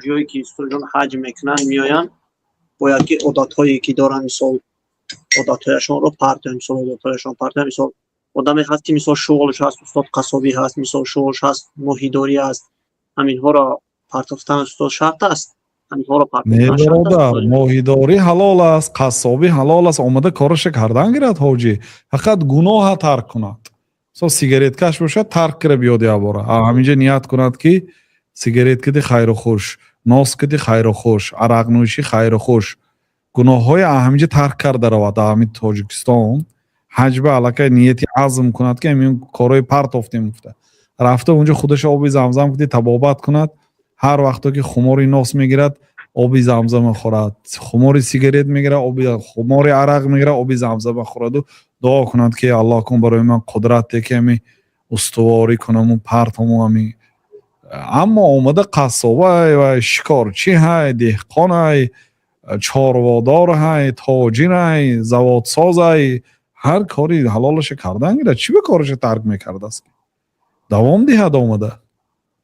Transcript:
ҷое ки истуҷон ҳаҷ мекунанд меоянд, бояд ки одатҳое ки доранд, мисол одатҳояшонро партия, мисол одатҳояшон партия, мисол одаме ҳаст ки мисол шуғлш ҳаст устод қасsobӣ ҳаст, мисол шуғлш ҳаст моҳидорӣ ҳаст, ҳаминҳоро партофтан устод шарт аст. ҳаминҳоро партофтан Не шарт бародар, аст. моҳидорӣ ҳалол аст, қассобӣ ҳалол аст, омада кораша кардан гирад ҳоҷӣ. Фақат гуноҳа тарк кунад. Мисол сигареткаш бошад, тарк кира биёд ябора. Ҳаминҷа ният кунад ки сигарет киди хайру хуш, нос киди хайру хуш, арақнӯшӣ хайру хуш. гуноҳҳои ҳаминҷа тарк карда равад ҳамин Тоҷикистон. ҳаҷба аллакай нияти азм кунад ки ҳамин корҳои партофтӣ муфта. рафта унҷо худаш оби замзам киди табобат кунад. ҳар вақто ки хумори нос мегирад, оби замзам мехӯрад. Хумори сигарет мегирад, хумори арақ мегирад, оби замзам мехӯраду дуо кунад ки аллоҳ кун барои ман қудрате ки ҳамин устуворӣ кунам партому ҳамин. Аммо омада қассоба ва шикорчӣ ҳай, деҳқон ҳай, чорводор ҳай, тоҷир ҳай, заводсоз ҳай, ҳар кори ҳалолаша кардан гирад. Чӣ ба кораша тарк мекардааст? Давом диҳад омада.